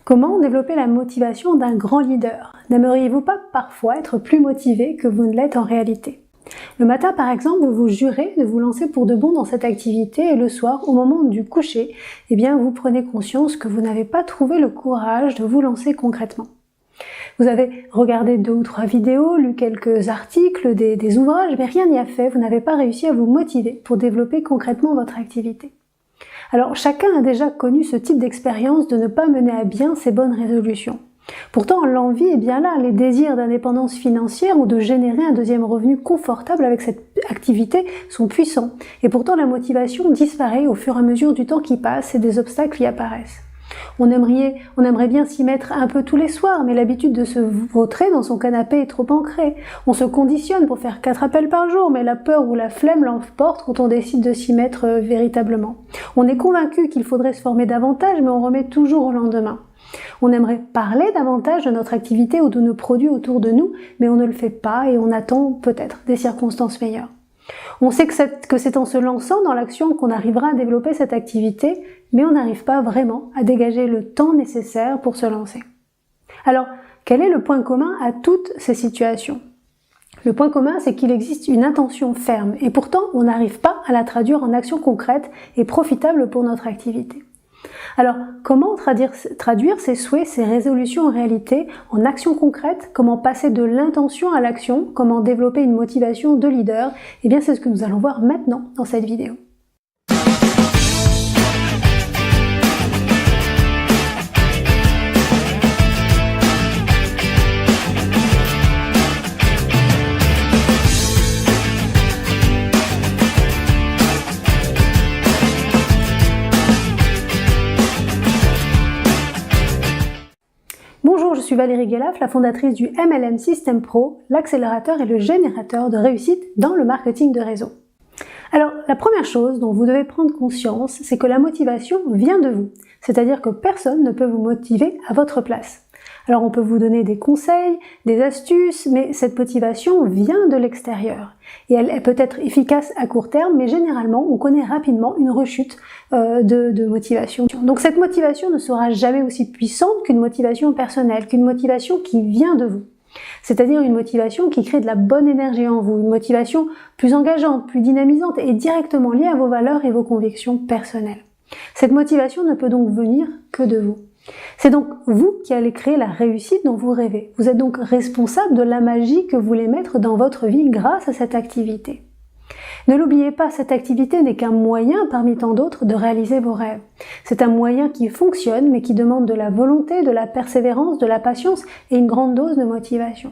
Comment développer la motivation d'un grand leader? N'aimeriez-vous pas parfois être plus motivé que vous ne l'êtes en réalité? Le matin, par exemple, vous vous jurez de vous lancer pour de bon dans cette activité et le soir, au moment du coucher, vous prenez conscience que vous n'avez pas trouvé le courage de vous lancer concrètement. Vous avez regardé 2 ou 3 vidéos, lu quelques articles, des ouvrages, mais rien n'y a fait, vous n'avez pas réussi à vous motiver pour développer concrètement votre activité. Alors, chacun a déjà connu ce type d'expérience de ne pas mener à bien ses bonnes résolutions. Pourtant, l'envie est bien là, les désirs d'indépendance financière ou de générer un deuxième revenu confortable avec cette activité sont puissants. Et pourtant, la motivation disparaît au fur et à mesure du temps qui passe et des obstacles y apparaissent. On aimerait bien s'y mettre un peu tous les soirs, mais l'habitude de se vautrer dans son canapé est trop ancrée. On se conditionne pour faire 4 appels par jour, mais la peur ou la flemme l'emporte quand on décide de s'y mettre véritablement. On est convaincu qu'il faudrait se former davantage, mais on remet toujours au lendemain. On aimerait parler davantage de notre activité ou de nos produits autour de nous, mais on ne le fait pas et on attend peut-être des circonstances meilleures. On sait que c'est en se lançant dans l'action qu'on arrivera à développer cette activité, mais on n'arrive pas vraiment à dégager le temps nécessaire pour se lancer. Alors, quel est le point commun à toutes ces situations? Le point commun, c'est qu'il existe une intention ferme, et pourtant on n'arrive pas à la traduire en action concrète et profitable pour notre activité. Alors, comment traduire ces souhaits, ces résolutions en réalité, en actions concrètes? Comment passer de l'intention à l'action? Comment développer une motivation de leader? Eh bien, c'est ce que nous allons voir maintenant dans cette vidéo. Bonjour, je suis Valérie Guelaf, la fondatrice du MLM System Pro, l'accélérateur et le générateur de réussite dans le marketing de réseau. Alors, la première chose dont vous devez prendre conscience, c'est que la motivation vient de vous. C'est-à-dire que personne ne peut vous motiver à votre place. Alors, on peut vous donner des conseils, des astuces, mais cette motivation vient de l'extérieur. Et elle peut être efficace à court terme, mais généralement, on connaît rapidement une rechute de motivation. Donc, cette motivation ne sera jamais aussi puissante qu'une motivation personnelle, qu'une motivation qui vient de vous. C'est-à-dire une motivation qui crée de la bonne énergie en vous, une motivation plus engageante, plus dynamisante et directement liée à vos valeurs et vos convictions personnelles. Cette motivation ne peut donc venir que de vous. C'est donc vous qui allez créer la réussite dont vous rêvez. Vous êtes donc responsable de la magie que vous voulez mettre dans votre vie grâce à cette activité. Ne l'oubliez pas, cette activité n'est qu'un moyen parmi tant d'autres de réaliser vos rêves. C'est un moyen qui fonctionne mais qui demande de la volonté, de la persévérance, de la patience et une grande dose de motivation.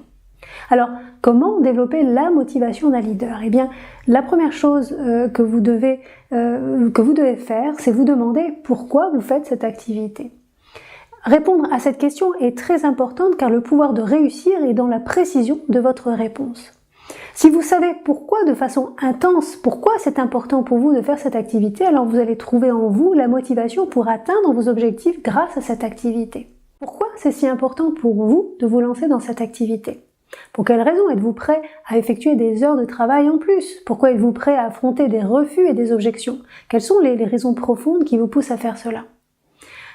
Alors, comment développer la motivation d'un leader? Eh bien, la première chose que vous devez faire, c'est vous demander pourquoi vous faites cette activité. Répondre à cette question est très importante car le pouvoir de réussir est dans la précision de votre réponse. Si vous savez pourquoi de façon intense, pourquoi c'est important pour vous de faire cette activité, alors vous allez trouver en vous la motivation pour atteindre vos objectifs grâce à cette activité. Pourquoi c'est si important pour vous de vous lancer dans cette activité? Pour quelles raisons êtes-vous prêt à effectuer des heures de travail en plus? Pourquoi êtes-vous prêt à affronter des refus et des objections? Quelles sont les raisons profondes qui vous poussent à faire cela?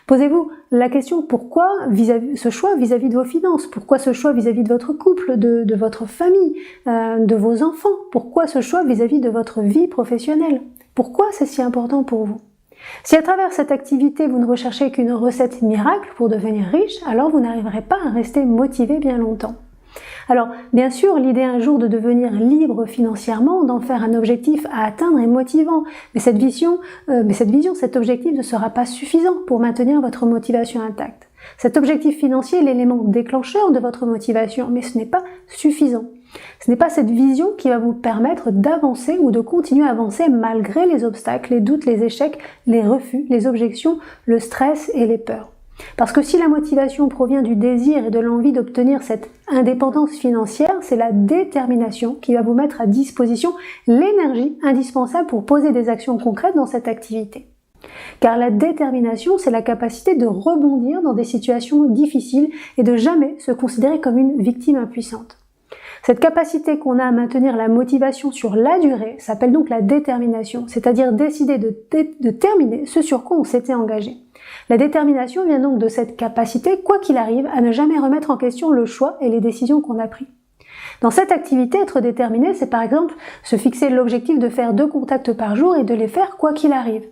Posez-vous la question pourquoi ce choix vis-à-vis de vos finances? Pourquoi ce choix vis-à-vis de votre couple, de votre famille, de vos enfants? Pourquoi ce choix vis-à-vis de votre vie professionnelle? Pourquoi c'est si important pour vous? Si à travers cette activité vous ne recherchez qu'une recette miracle pour devenir riche, alors vous n'arriverez pas à rester motivé bien longtemps. Alors, bien sûr, l'idée un jour de devenir libre financièrement, d'en faire un objectif à atteindre est motivant, mais cette vision, cet objectif ne sera pas suffisant pour maintenir votre motivation intacte. Cet objectif financier est l'élément déclencheur de votre motivation, mais ce n'est pas suffisant. Ce n'est pas cette vision qui va vous permettre d'avancer ou de continuer à avancer malgré les obstacles, les doutes, les échecs, les refus, les objections, le stress et les peurs. Parce que si la motivation provient du désir et de l'envie d'obtenir cette indépendance financière, c'est la détermination qui va vous mettre à disposition l'énergie indispensable pour poser des actions concrètes dans cette activité. Car la détermination, c'est la capacité de rebondir dans des situations difficiles et de jamais se considérer comme une victime impuissante. Cette capacité qu'on a à maintenir la motivation sur la durée s'appelle donc la détermination, c'est-à-dire décider de terminer ce sur quoi on s'était engagé. La détermination vient donc de cette capacité, quoi qu'il arrive, à ne jamais remettre en question le choix et les décisions qu'on a pris. Dans cette activité, être déterminé, c'est par exemple se fixer l'objectif de faire 2 contacts par jour et de les faire quoi qu'il arrive.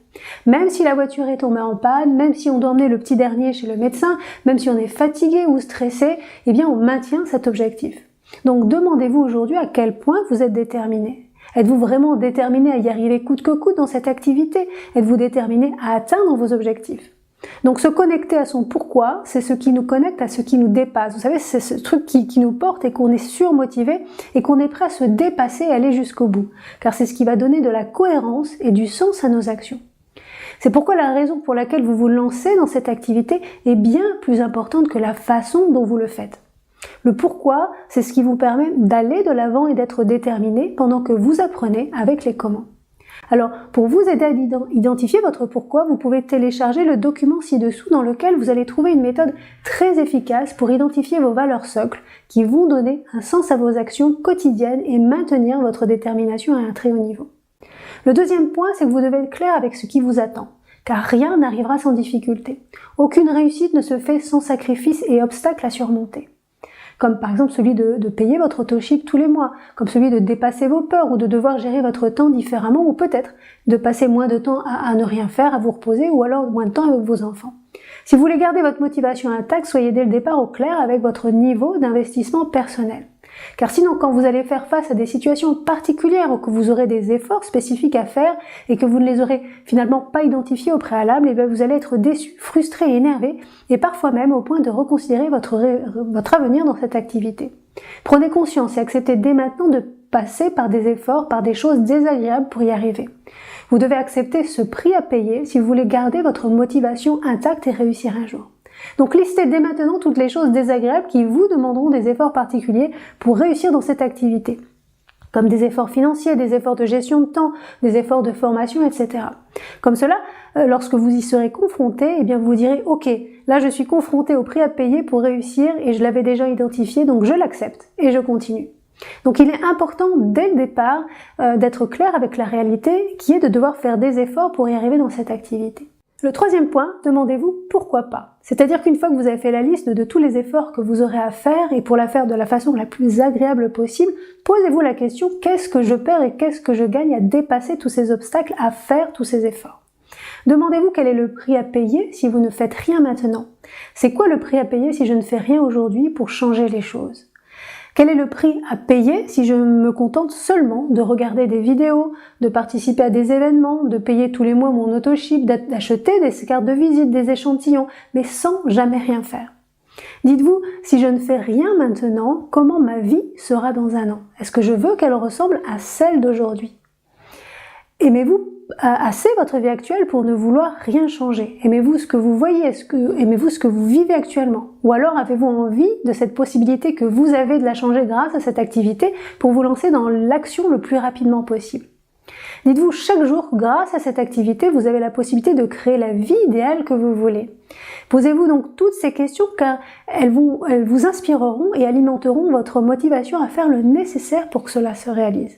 Même si la voiture est tombée en panne, même si on doit emmener le petit dernier chez le médecin, même si on est fatigué ou stressé, eh bien on maintient cet objectif. Donc demandez-vous aujourd'hui à quel point vous êtes déterminé. Êtes-vous vraiment déterminé à y arriver coûte que coûte dans cette activité? Êtes-vous déterminé à atteindre vos objectifs? Donc se connecter à son pourquoi, c'est ce qui nous connecte à ce qui nous dépasse. Vous savez, c'est ce truc qui nous porte et qu'on est surmotivé et qu'on est prêt à se dépasser et aller jusqu'au bout. Car c'est ce qui va donner de la cohérence et du sens à nos actions. C'est pourquoi la raison pour laquelle vous vous lancez dans cette activité est bien plus importante que la façon dont vous le faites. Le pourquoi, c'est ce qui vous permet d'aller de l'avant et d'être déterminé pendant que vous apprenez avec les comment. Alors, pour vous aider à identifier votre pourquoi, vous pouvez télécharger le document ci-dessous dans lequel vous allez trouver une méthode très efficace pour identifier vos valeurs socles qui vont donner un sens à vos actions quotidiennes et maintenir votre détermination à un très haut niveau. Le deuxième point, c'est que vous devez être clair avec ce qui vous attend, car rien n'arrivera sans difficulté. Aucune réussite ne se fait sans sacrifice et obstacles à surmonter. Comme par exemple celui de payer votre auto-ship tous les mois, comme celui de dépasser vos peurs ou de devoir gérer votre temps différemment ou peut-être de passer moins de temps à ne rien faire, à vous reposer ou alors moins de temps avec vos enfants. Si vous voulez garder votre motivation intacte, soyez dès le départ au clair avec votre niveau d'investissement personnel. Car sinon, quand vous allez faire face à des situations particulières ou que vous aurez des efforts spécifiques à faire et que vous ne les aurez finalement pas identifiés au préalable, et bien vous allez être déçu, frustré et énervé et parfois même au point de reconsidérer votre avenir dans cette activité. Prenez conscience et acceptez dès maintenant de passer par des efforts, par des choses désagréables pour y arriver. Vous devez accepter ce prix à payer si vous voulez garder votre motivation intacte et réussir un jour. Donc listez dès maintenant toutes les choses désagréables qui vous demanderont des efforts particuliers pour réussir dans cette activité. Comme des efforts financiers, des efforts de gestion de temps, des efforts de formation, etc. Comme cela, lorsque vous y serez confronté, eh bien vous vous direz « Ok, là je suis confronté au prix à payer pour réussir et je l'avais déjà identifié, donc je l'accepte et je continue ». Donc il est important dès le départ d'être clair avec la réalité qui est de devoir faire des efforts pour y arriver dans cette activité. Le troisième point, demandez-vous pourquoi pas. C'est-à-dire qu'une fois que vous avez fait la liste de tous les efforts que vous aurez à faire et pour la faire de la façon la plus agréable possible, posez-vous la question qu'est-ce que je perds et qu'est-ce que je gagne à dépasser tous ces obstacles, à faire tous ces efforts. Demandez-vous quel est le prix à payer si vous ne faites rien maintenant. C'est quoi le prix à payer si je ne fais rien aujourd'hui pour changer les choses? Quel est le prix à payer si je me contente seulement de regarder des vidéos, de participer à des événements, de payer tous les mois mon auto-ship, d'acheter des cartes de visite, des échantillons, mais sans jamais rien faire? Dites-vous, si je ne fais rien maintenant, comment ma vie sera dans un an? Est-ce que je veux qu'elle ressemble à celle d'aujourd'hui? Aimez-vous assez votre vie actuelle pour ne vouloir rien changer? Aimez-vous ce que vous voyez? Aimez-vous ce que vous vivez actuellement? Ou alors avez-vous envie de cette possibilité que vous avez de la changer grâce à cette activité pour vous lancer dans l'action le plus rapidement possible? Dites-vous chaque jour, grâce à cette activité, vous avez la possibilité de créer la vie idéale que vous voulez. Posez-vous donc toutes ces questions car elles vous inspireront et alimenteront votre motivation à faire le nécessaire pour que cela se réalise.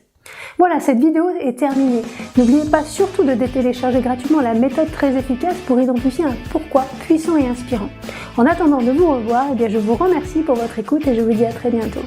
Voilà, cette vidéo est terminée. N'oubliez pas surtout de télécharger gratuitement la méthode très efficace pour identifier un pourquoi puissant et inspirant. En attendant de vous revoir, eh bien, je vous remercie pour votre écoute et je vous dis à très bientôt.